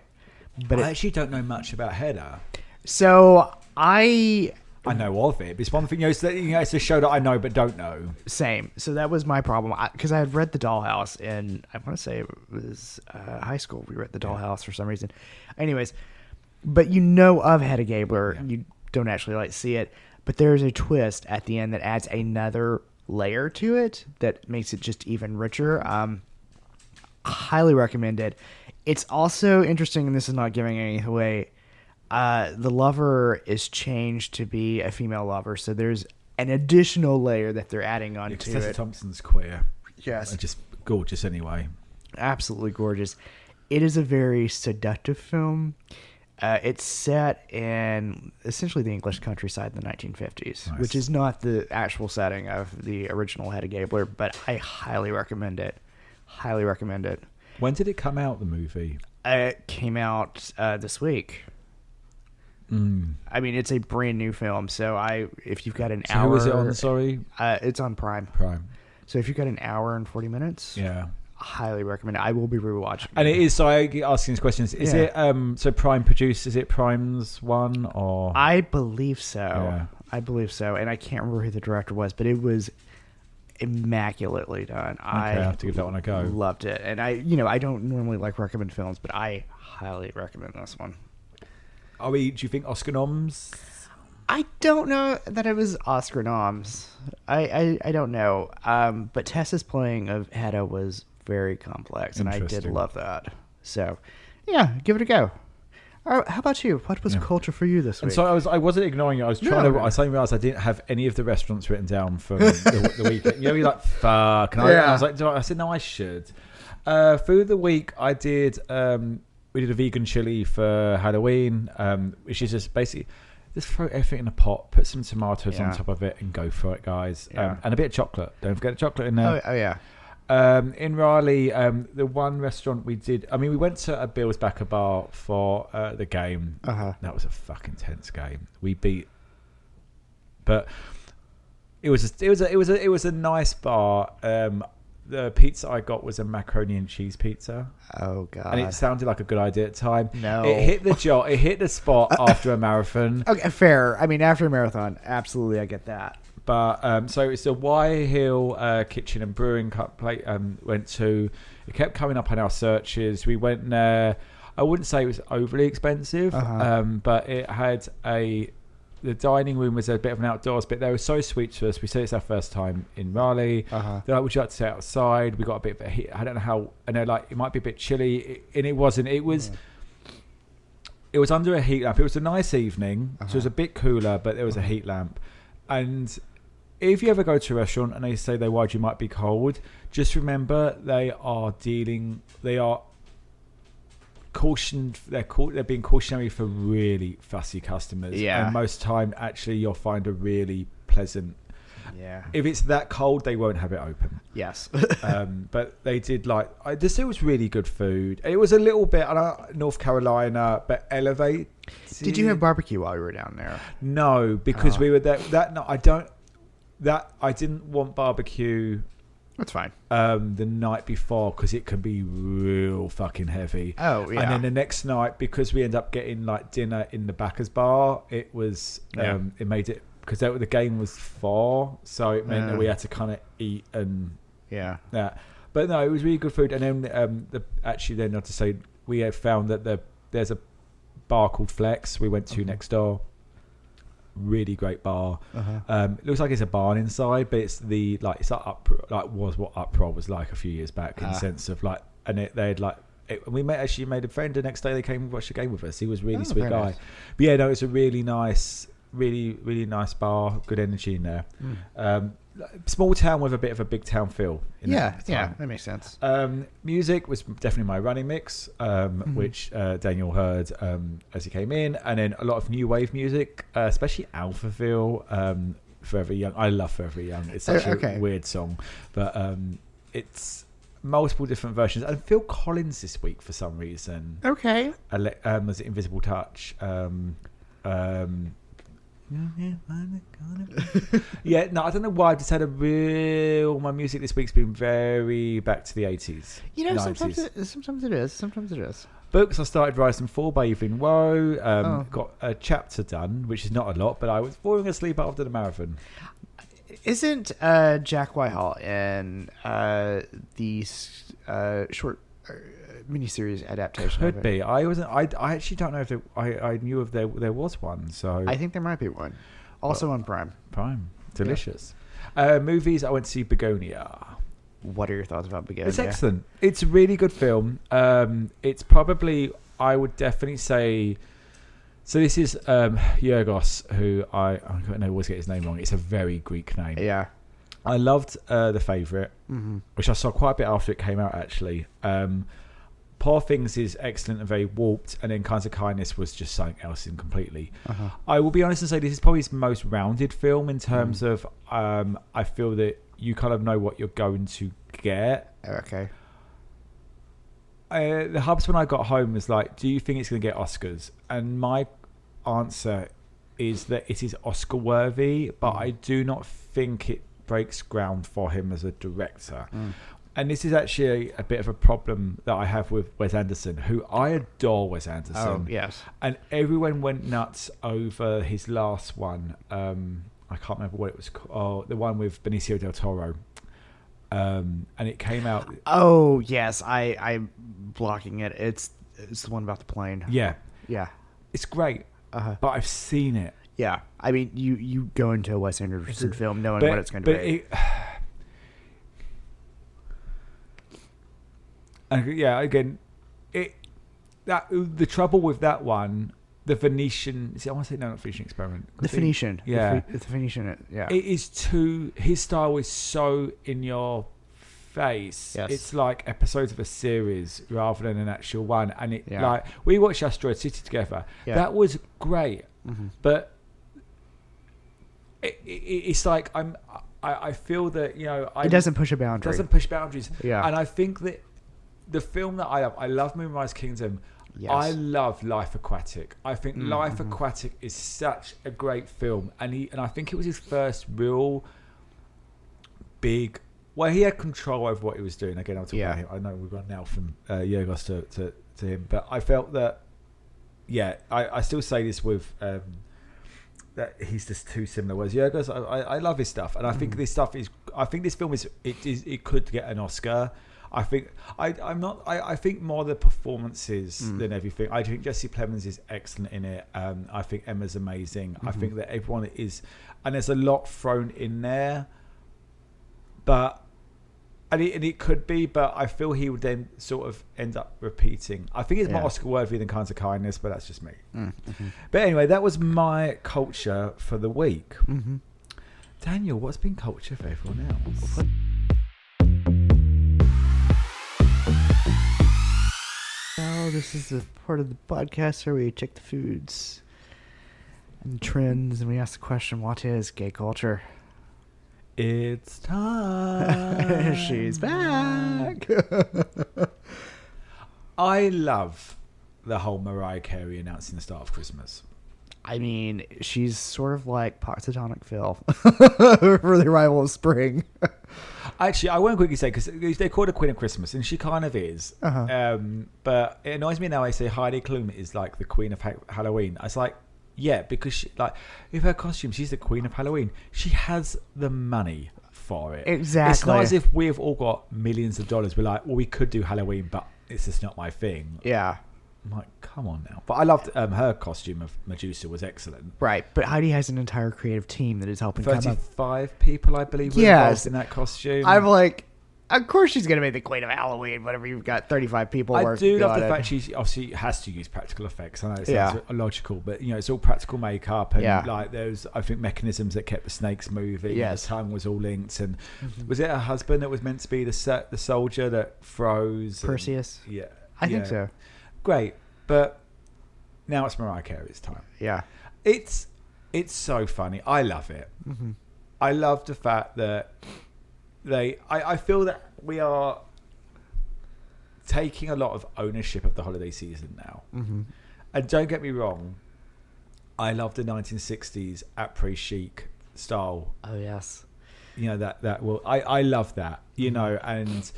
But I actually don't know much about Hedda. so I know of it. But it's one thing, it's a show that I know but don't know. Same. So that was my problem. Because I had read The Dollhouse in, I want to say it was high school. We read The Dollhouse for some reason. Anyways, but you know of Hedda Gabler. Yeah. You don't actually see it. But there's a twist at the end that adds another layer to it that makes it just even richer. Highly recommend it. It's also interesting, and this is not giving anything away, the lover is changed to be a female lover, so there's an additional layer that they're adding on to Tessa it. Thompson's queer. Yes. And just gorgeous anyway. Absolutely gorgeous. It is a very seductive film. It's set in essentially the English countryside in the 1950s, Nice. which is not the actual setting of the original Hedda Gabler, but I highly recommend it. Highly recommend it. When did it come out, the movie? It came out this week. I mean, it's a brand new film, so if you've got an hour... Who is it on, sorry? It's on Prime. Prime. So if you've got an hour and 40 minutes... Yeah. Highly recommend it. I will be rewatching. And it is, so I keep asking these questions. Is it, so Prime produced, is it Prime's one, or? I believe so. Yeah. I believe so. And I can't remember who the director was, but it was immaculately done. Okay, I have to give that one a go. Loved it. And I don't normally recommend films, but I highly recommend this one. Do you think Oscar noms? I don't know that it was Oscar noms. I don't know. But Tessa's playing of Hedda was very complex, and I did love that. So, yeah, give it a go. All right, how about you? What was culture for you this week? And so I wasn't ignoring it. I was trying to. I suddenly realised I didn't have any of the restaurants written down from the weekend. You're like, fuck. And I was like, I said, no, I should. Food of the week, I did. We did a vegan chili for Halloween, which is just basically just throw everything in a pot, put some tomatoes on top of it, and go for it, guys. And a bit of chocolate. Don't forget the chocolate in there. Oh yeah. In Raleigh, the one restaurant we did, we went to a Bill's Backer bar for the game. That was a fucking tense game. We beat, but it was a nice bar. The pizza I got was a macaroni and cheese pizza. Oh god! And it sounded like a good idea at the time. No, it hit the spot after a marathon. Okay, fair. I mean, after a marathon, absolutely, I get that. But so it's the Y Hill Kitchen and Brewing Plate. Went to. It kept coming up on our searches. We went there. I wouldn't say it was overly expensive, but it had the dining room was a bit of an outdoors bit. They were so sweet to us. We said it's our first time in Raleigh. They're like, would you like to stay outside? We got a bit of a heat. I don't know how. And they're like, it might be a bit chilly, and it wasn't. It was. It was under a heat lamp. It was a nice evening, so it was a bit cooler, but there was a heat lamp. And if you ever go to a restaurant and they say they're worried you might be cold, just remember they are being cautionary for really fussy customers. Yeah. And most time, actually, you'll find a really pleasant. Yeah. If it's that cold, they won't have it open. Yes. But they did it was really good food. It was a little bit North Carolina, but elevated. Did you have barbecue while you were down there? No, because we were there. I didn't want barbecue. That's fine. The night before, because it can be real fucking heavy. Oh yeah. And then the next night, because we end up getting dinner in the Backers bar, it was it made it, because the game was 4, so it meant that we had to kind of eat and that. But no, it was really good food. And then then not to say, we have found that there's a bar called Flex we went to next door. really great bar. It looks like it's a barn inside, but it's was what Uproar was like a few years back in the sense of like, and they had like. We made a friend the next day. They came and watched the game with us. He was a really sweet guy. Nice. But yeah, no, it's a really nice, really nice bar. Good energy in there. Small town with a bit of a big town feel. That makes sense. Music was definitely my running mix, which Daniel heard as he came in, and then a lot of new wave music, especially Alphaville, Forever Young. I love Forever Young. It's such a weird song, but it's multiple different versions. And Phil Collins this week for some reason. Okay. Was it Invisible Touch? Yeah, no, I don't know why. I've just had my music this week's been very back to the 80s. You know, sometimes it is. Books, I started Rise and Fall by Evelyn Waugh. Got a chapter done, which is not a lot, but I was falling asleep after the marathon. Isn't Jack Whitehall in the short miniseries adaptation? Could be. I actually don't know if I knew if there was one. So I think there might be one. Also on Prime. Delicious. Movies. I went to see Begonia. What are your thoughts about Begonia? It's excellent. It's a really good film. It's probably, I would definitely say. So this is Yorgos, who I always get his name wrong. It's a very Greek name. Yeah. I loved The Favourite, which I saw quite a bit after it came out, actually. Poor Things is excellent and very warped, and then Kinds of Kindness was just something else in completely. I will be honest and say this is probably his most rounded film in terms of I feel that you kind of know what you're going to get. Okay. The hubs when I got home was like, do you think it's going to get Oscars? And my answer is that it is Oscar worthy, but I do not think it breaks ground for him as a director. And this is actually a bit of a problem that I have with Wes Anderson, who I adore Wes Anderson. Oh, yes. And everyone went nuts over his last one. I can't remember what it was called. Oh, the one with Benicio del Toro. And it came out. Oh yes, I'm blocking it. It's the one about the plane. Yeah, it's great. But I've seen it. Yeah, I mean, you go into a Wes Anderson film knowing what it's going to be. The trouble with that one. The Venetian. I want to say not Venetian Experiment. The Venetian. Yeah. The Venetian. Yeah. It is too. His style is so in your face. Yes. It's like episodes of a series rather than an actual one. And like we watched Asteroid City together. Yeah. That was great. But it's like I feel that it doesn't push a boundary. Doesn't push boundaries. Yeah. And I think that the film that I love Moonrise Kingdom. Yes. I love Life Aquatic. I think Life Aquatic is such a great film, and I think it was his first real big. Well, he had control over what he was doing. Again, I'll talk about him. I know we've gone now from Yorgos to him, but I felt that. Yeah, I still say this with that he's just too similar. Whereas Yorgos, I love his stuff, and I think this stuff is. I think this film it could get an Oscar. I think I think more the performances than everything. I think Jesse Plemons is excellent in it. I think Emma's amazing. I think that everyone is, and there's a lot thrown in there. But and it could be, but I feel he would then sort of end up repeating. I think it's more Oscar worthy than Kinds of Kindness, but that's just me. But anyway, that was my culture for the week. Daniel, what's been culture for everyone else? Well, this is the part of the podcast where we check the foods and trends, and we ask the question, what is gay culture? It's time. She's back. I love the whole Mariah Carey announcing the start of Christmas. I mean, she's sort of like Poxitonic Phil for the arrival of spring. Actually, I won't quickly say, because they call her Queen of Christmas, and she kind of is. But it annoys me now I say Heidi Klum is like the Queen of Halloween. I was like, yeah, because she, like, with her costume, she's the Queen of Halloween. She has the money for it. Exactly. It's not as if we've all got millions of dollars. We're like, well, we could do Halloween, but it's just not my thing. Yeah. I'm like, come on now. But I loved her costume of Medusa was excellent. Right, but Heidi has an entire creative team that is helping come up. 35 people, I believe, were involved in that costume. I'm like, of course she's going to make the Queen of Halloween, whatever you've got 35 people I do love the fact she obviously has to use practical effects. I know it sounds illogical, but it's all practical makeup and like there's, I think, mechanisms that kept the snakes moving. Yes. The tongue was all linked. And was it her husband that was meant to be the soldier that froze? Perseus? I think so. Great. But now it's Mariah Carey's time. Yeah. It's so funny. I love it. Mm-hmm. I love the fact that I feel that we are taking a lot of ownership of the holiday season now. Mm-hmm. And don't get me wrong, I love the 1960s après chic style. Oh yes, I love that. And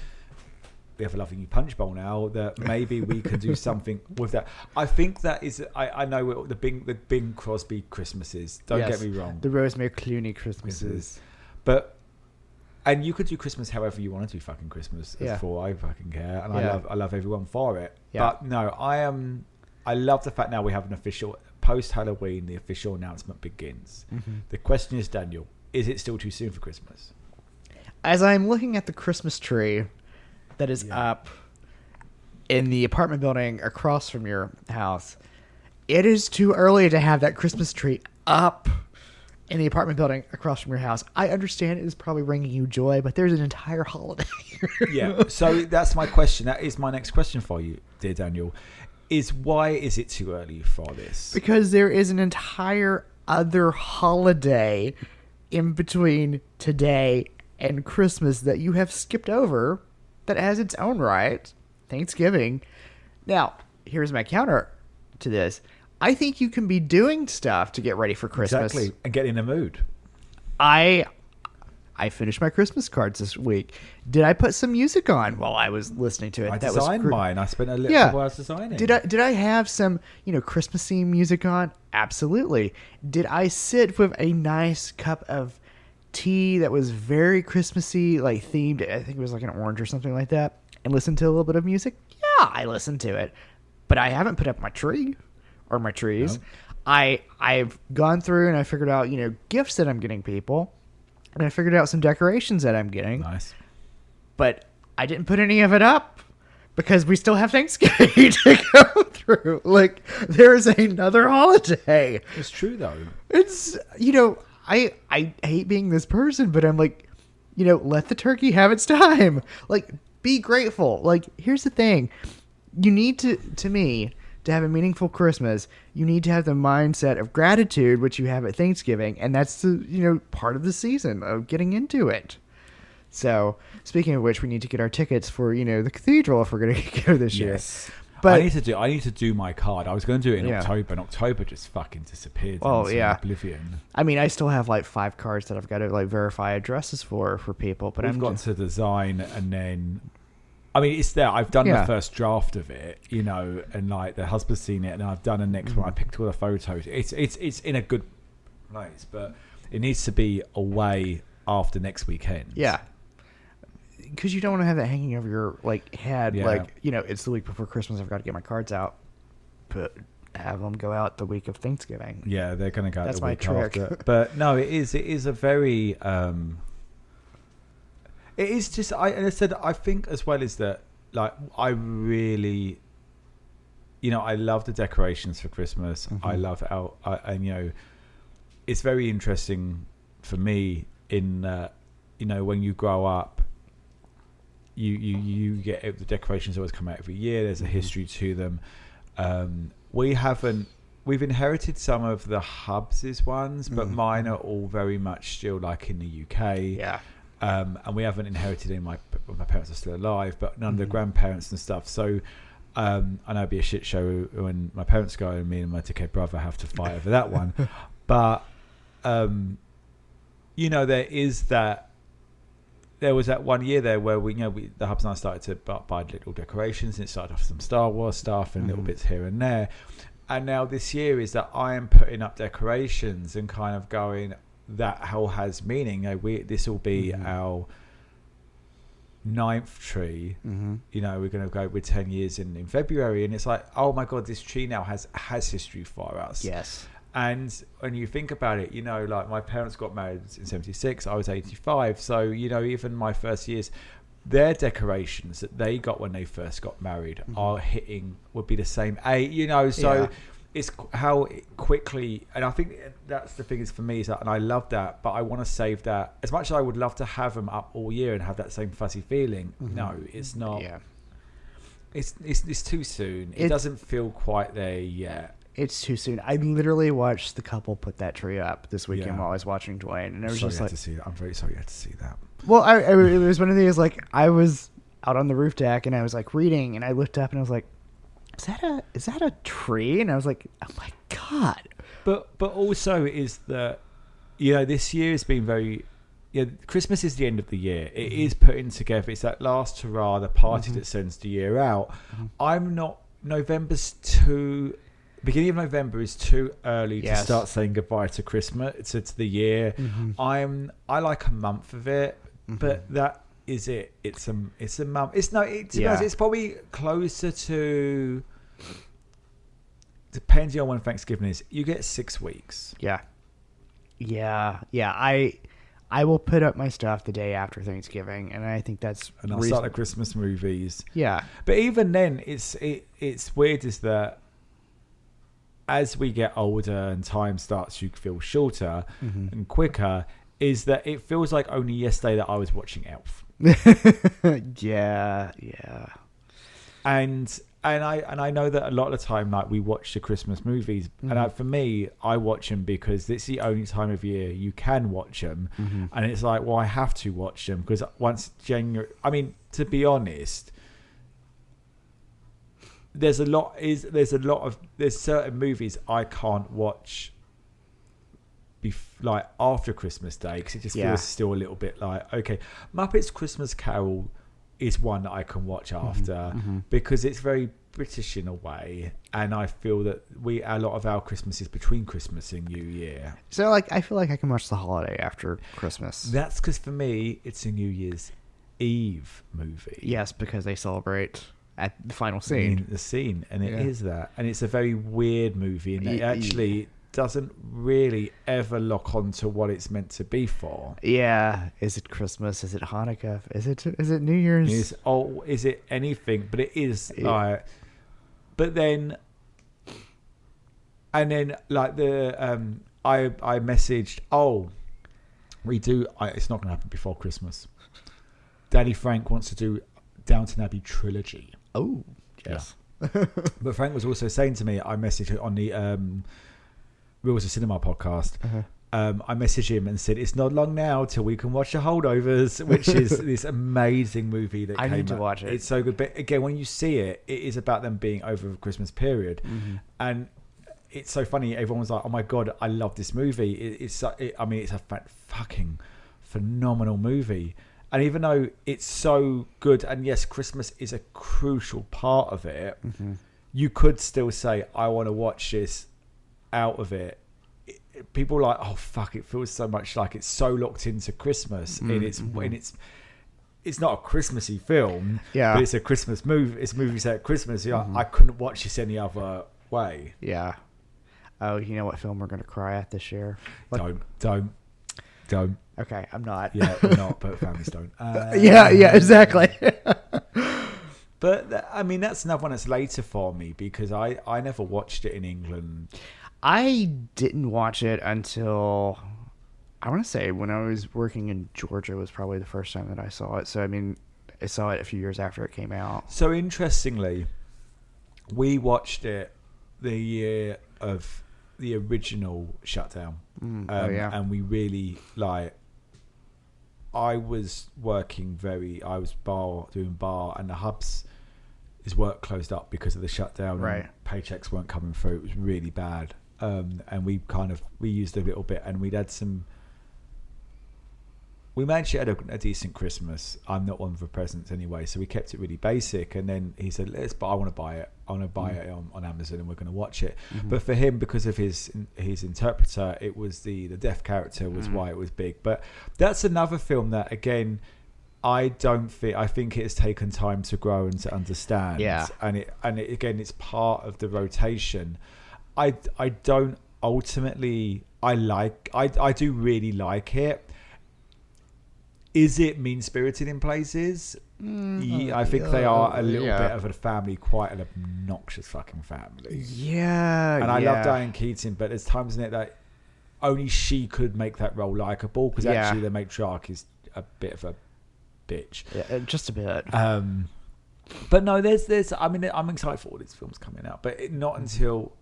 we have a lovely new punch bowl now that maybe we can do something with that. I think that is. I know the Bing Crosby Christmases. Don't get me wrong. The Rosemary Clooney Christmases, but. And you could do Christmas however you want to do fucking Christmas. For I fucking care, and I love everyone for it. Yeah. But no, I love the fact now we have an official post Halloween. The official announcement begins. Mm-hmm. The question is, Daniel, is it still too soon for Christmas? As I'm looking at the Christmas tree that is up in the apartment building across from your house, it is too early to have that Christmas tree up in the apartment building across from your house. I understand it is probably bringing you joy, but there's an entire holiday. So that's my question. That is my next question for you, dear Daniel, is why is it too early for this? Because there is an entire other holiday in between today and Christmas that you have skipped over that has its own right, Thanksgiving. Now, here's my counter to this. I think you can be doing stuff to get ready for Christmas. Exactly, and get in the mood. I finished my Christmas cards this week. Did I put some music on while I was listening to it? I designed mine. I spent a little while designing. Did I have some, Christmassy music on? Absolutely. Did I sit with a nice cup of tea that was very Christmassy, like themed? I think it was like an orange or something like that, and listen to a little bit of music? Yeah, I listened to it, but I haven't put up my tree. Or my trees. No. I've gone through and I figured out, gifts that I'm getting people. And I figured out some decorations that I'm getting. Nice. But I didn't put any of it up because we still have Thanksgiving to go through. Like, there's another holiday. It's true, though. It's, I hate being this person, but I'm like, let the turkey have its time. Like, be grateful. Like, here's the thing. You need to me... to have a meaningful Christmas, you need to have the mindset of gratitude, which you have at Thanksgiving, and that's the part of the season of getting into it. So, speaking of which, we need to get our tickets for the cathedral if we're going to go this year. But I need to do my card. I was going to do it in October, and October just fucking disappeared. Oblivion. I mean, I still have like 5 cards that I've got to like verify addresses for people, but I've got to design and then. I mean, it's there. I've done the first draft of it, and like the husband's seen it, and I've done a next one. I picked all the photos. It's in a good place, but it needs to be away after next weekend. Yeah, because you don't want to have that hanging over your head. Yeah. Like it's the week before Christmas. I've got to get my cards out. Have them go out the week of Thanksgiving. Yeah, they're going to go out That's the week my trick. after. But no, it is a very. It is just, I said, I think as well is that, like, I really, I love the decorations for Christmas. Mm-hmm. I love and it's very interesting for me in, when you grow up, you get the decorations always come out every year. There's a history to them. We've inherited some of the Hubs' ones, but mine are all very much still like in the UK. Yeah. And we haven't inherited any. My parents are still alive, but none of the grandparents and stuff. So I know it'd be a shit show when my parents go and me and my dickhead brother have to fight over that one. But there is that. There was that one year there where the Hubs and I started to buy little decorations, and it started off some Star Wars stuff and little bits here and there. And now this year is that I am putting up decorations and kind of going. That all has meaning. This will be our 9th tree. You know, we're going to go with 10 years in February, and it's like, oh my god, this tree now has history for us. Yes. And when you think about it, you know, like my parents got married in 76, I was 85, so you know, even my first years, their decorations that they got when they first got married would be the same age, you know, so it's how quickly, and I think that's the thing is for me is that, and I love that, but I want to save that as much as I would love to have them up all year and have that same fuzzy feeling. No, it's not. It's too soon. It doesn't feel quite there yet. It's too soon. I literally watched the couple put that tree up this weekend while I was watching Dwayne, and I was just like, to see that. I'm very sorry you had to see that. Well, it was one of these, like, I was out on the roof deck and I was like reading, and I looked up and I was like, is that a tree? And I was like, oh my god. But also is that, you know, this year has been very, Christmas is the end of the year. It is putting together. It's that last hurrah, the party that sends the year out. I'm not. Beginning of November is too early to start saying goodbye to Christmas, to the year. I like a month of it, but that is it. It's a month. It's probably closer to, depending on when Thanksgiving is. You get 6 weeks. Yeah. I will put up my stuff the day after Thanksgiving, and I think that's. And I'll start the Christmas movies. Yeah, but even then, it's weird is that as we get older and time starts to feel shorter and quicker, is that it feels like only yesterday that I was watching Elf. yeah. And I know that a lot of the time, like, we watch the Christmas movies, and for me, I watch them because it's the only time of year you can watch them, and it's like, well, I have to watch them because once January. I mean, to be honest, there's certain movies I can't watch like after Christmas Day because it just feels still a little bit like, okay, Muppets Christmas Carol is one that I can watch after because it's very British in a way, and I feel that a lot of our Christmas is between Christmas and New Year. So, like, I feel like I can watch The Holiday after Christmas. That's because for me, it's a New Year's Eve movie. Yes, because they celebrate at the final scene. And it is that, and it's a very weird movie, and it actually doesn't really ever lock onto what it's meant to be for. Yeah, is it Christmas? Is it Hanukkah? Is it New Year's? Is it anything? But it is like. But then, and then like I messaged. It's not going to happen before Christmas. Danny Frank wants to do Downton Abbey trilogy. Oh, yes. Yeah. But Frank was also saying to me, I messaged on the Rules of Cinema podcast. I messaged him and said, it's not long now till we can watch The Holdovers, which is this amazing movie that I came need to out. watch it. It's so good. But again, when you see it, it is about them being over the Christmas period. And it's so funny. Everyone was like, oh my God, I love this movie. It's a fucking phenomenal movie. And even though it's so good, and yes, Christmas is a crucial part of it, you could still say, I want to watch this out of it. People are like, oh fuck, it feels so much like it's so locked into Christmas, and it's not a Christmassy film, but it's a Christmas movie. It's a movie set at Christmas. I couldn't watch this any other way. Yeah. Oh, you know what film we're gonna cry at this year? Don't. Okay, I'm not. Yeah, we're not, but families don't. Yeah, exactly. But I mean, that's another one that's later for me because I never watched it in England. I didn't watch it until, I want to say, when I was working in Georgia was probably the first time that I saw it. So, I mean, I saw it a few years after it came out. So, interestingly, we watched it the year of the original shutdown. And we really, I was doing bar, and the hubs, his work closed up because of the shutdown. Right. And paychecks weren't coming through. It was really bad. And we used a little bit, and we managed to have a decent Christmas. I'm not one for presents anyway, so we kept it really basic. And then he said, I want to buy it. I want to buy it on Amazon, and we're going to watch it. But for him, because of his interpreter, it was the deaf character was why it was big. But that's another film that, again, I think it has taken time to grow and to understand. Yeah. And again, it's part of the rotation. I don't ultimately, I do really like it. Is it mean-spirited in places? I think they are a little bit of a family, quite an obnoxious fucking family. Yeah. And I love Diane Keaton, but there's times in it that only she could make that role likable, because actually the matriarch is a bit of a bitch. Yeah, just a bit. But no, there's. I mean, I'm excited for all these films coming out, but not until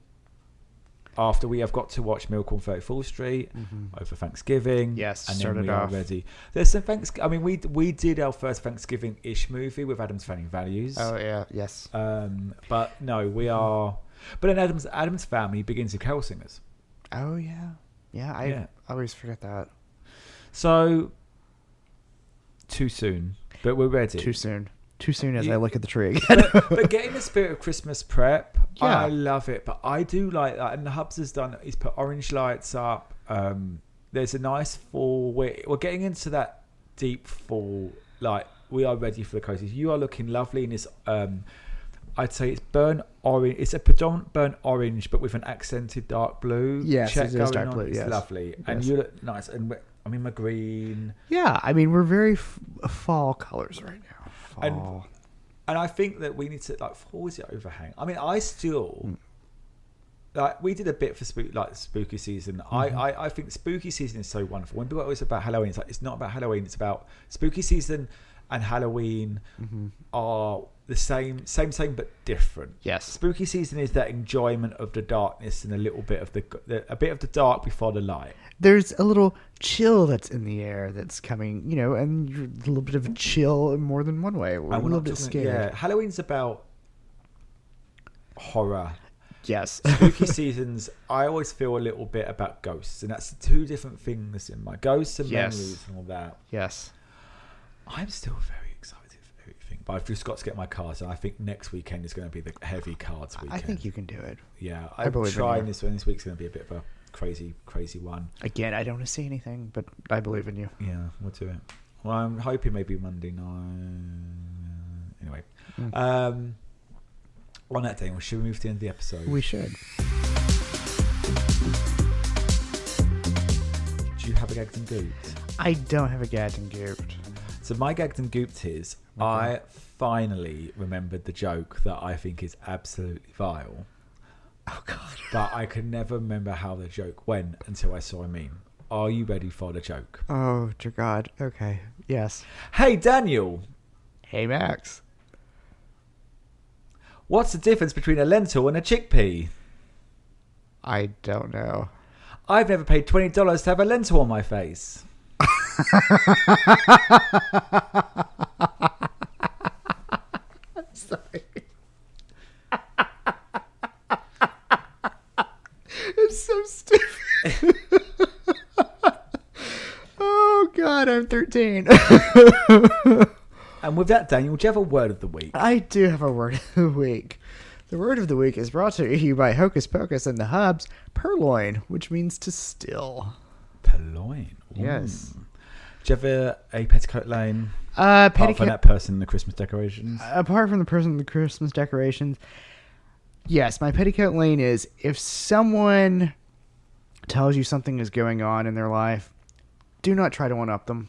after we have got to watch Miracle on 34th Street over Thanksgiving. Yes, and then we are ready. There's some I mean, we did our first Thanksgiving-ish movie with Adam's Family Values. Oh yeah, yes. But no, we are. But then Adam's Family begins with Carol Singers. Oh yeah, I always forget that. So too soon, but we're ready. Too soon as I look at the tree again. but getting the spirit of Christmas prep, I love it. But I do like that. And the Hubs has done, he's put orange lights up. There's a nice fall. We're getting into that deep fall. Like, we are ready for the cozies. You are looking lovely in this, I'd say it's burnt orange. It's a predominant burnt orange, but with an accented dark blue. Yes, check it is going dark on. blue. It's yes. lovely. Yes. And you look nice. And I mean, my green. Yeah, I mean, we're very fall colors right now. And I think that we need to, like, fall is the overhang. I mean, I still like, we did a bit for spooky season. I think spooky season is so wonderful. When people are always about Halloween, it's like, it's not about Halloween, it's about spooky season and Halloween are the same but different. Yes. Spooky season is that enjoyment of the darkness and a little bit of a bit of the dark before the light. There's a little chill that's in the air that's coming, and you're a little bit of a chill in more than one way. We're a little bit scared. Yeah, Halloween's about horror. Yes. Spooky seasons, I always feel a little bit about ghosts, and that's two different things in my ghosts and memories and all that. Yes. I'm still very excited for everything, but I've just got to get my cards, and I think next weekend is going to be the heavy cards weekend. I think you can do it. Yeah, I'm trying this one. This week's going to be a bit of a crazy one. Again, I don't want to see anything, but I believe in you. Yeah, we'll do it. Well, I'm hoping maybe Monday night. Anyway, on that day, should we move to the end of the episode? We should. Do you have a gagged and gooped? I don't have a gagged and gooped. So my gagged and gooped is, I finally remembered the joke that I think is absolutely vile. Oh, God. But I could never remember how the joke went until I saw a meme. Are you ready for the joke? Oh, dear God. Okay. Yes. Hey, Daniel. Hey, Max. What's the difference between a lentil and a chickpea? I don't know. I've never paid $20 to have a lentil on my face. Sorry. It's so stupid. Oh, God, I'm 13. And with that, Daniel, do you have a word of the week? I do have a word of the week. The word of the week is brought to you by Hocus Pocus and the Hubs, purloin, which means to still. Purloin? Ooh. Yes. Do you have a petticoat lane? Apart from that person in the Christmas decorations? Apart from the person in the Christmas decorations, yes, my petticoat lane is, if someone tells you something is going on in their life, do not try to one-up them.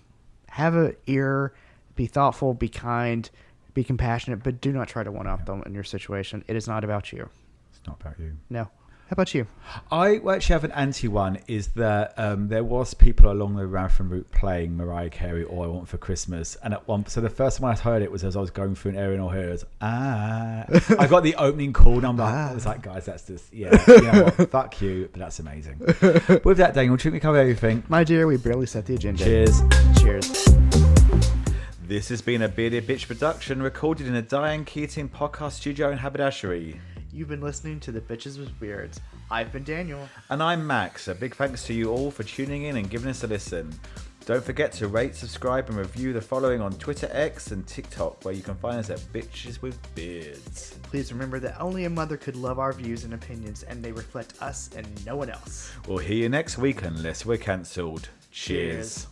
Have an ear, be thoughtful, be kind, be compassionate, but do not try to one-up them in your situation. It is not about you. It's not about you. No. How about you? I actually have an anti one, is that there was people along the Marathon route playing Mariah Carey All I Want for Christmas, and so the first time I heard it was as I was going through an area in O'Hara's. I got the opening call and I'm like, I was like, guys, that's just, you know what, fuck you, but that's amazing. With that, Daniel, should we cover everything? My dear, we barely set the agenda. Cheers. Cheers. This has been a Bearded Bitch production, recorded in a Diane Keaton podcast studio in Haberdashery. You've been listening to The Bitches with Beards. I've been Daniel. And I'm Max. A big thanks to you all for tuning in and giving us a listen. Don't forget to rate, subscribe and review the following on Twitter, X and TikTok, where you can find us at Bitches with Beards. Please remember that only a mother could love our views and opinions, and they reflect us and no one else. We'll hear you next week unless we're cancelled. Cheers.